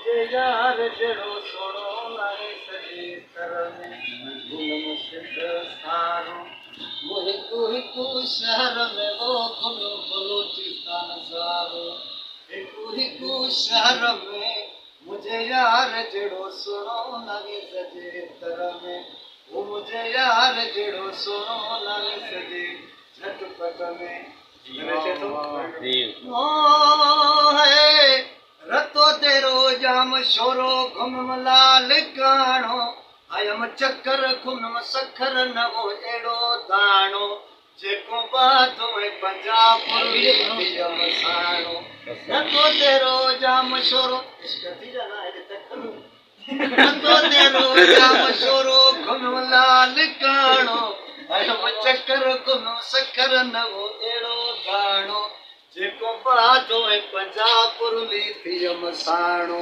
मुझे यार जड़ो सोड़ो नारे सजे तरने गुलम सिद्ध सारो वो हिकु शहर में वो खुलो बलूचिस्तान सारो हिकु शहर में मुझे यार जड़ो सोड़ो नारे सजे तरने वो मुझे यार जड़ो सोड़ो नारे सजे झटपट में रतो तेरो जाम शोरो घुम लाल काणो आयम चक्कर खुनम सखर नवो एड़ो दाणो जेको बात में पंजाब यम साणो रतो तेरो जाम शोरो इश्क जाना है तक रतो तेरो जाम शोरो घुम लाल काणो आयम चक्कर खुनम सखर नवो एड़ो दाणो जेको बात में पंजाब पुरली थियम साणो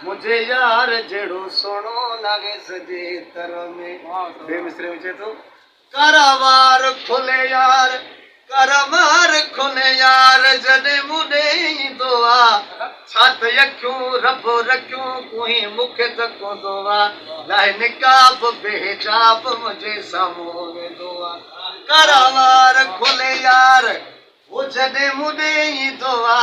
मुझे यार जड़ो सोनो लागे सजे तर में बेमिसरे में तो करावार खोले यार करमार खोले यार जने मुने दोआ छात यक्यों रब रक्यों कोई मुख तको दोआ लाए निकाब बेजाब मुझे सामो में दोआ करावार खोले यार वो जने मुने दोआ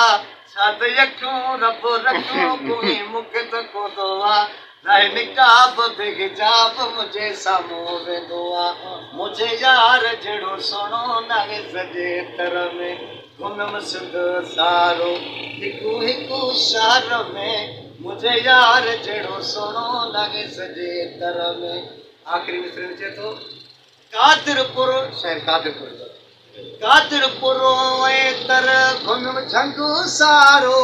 छात यक्यों रब रक्यों कोई मुख तको दोआ लाए निकाब बेजाब मुझे सामो में दोआ मुझे यार जड़ो सोनो नागे सजे तर में गुनम सिंध सारो हिकु शहर में मुझे यार जड़ो सोनो नागे सजे तर में आखिरी मिसरे में तो कादिरपुर शहर कादिरपुर तर गुनम झंगो सारो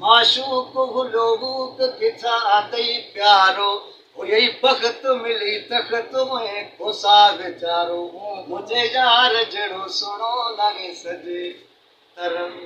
माशूक गुलोक किथा आतई प्यारो यही बखत मिली तखत में खोसा बेचारो मुझे यार जड़ो सुनो लगे सजे तरम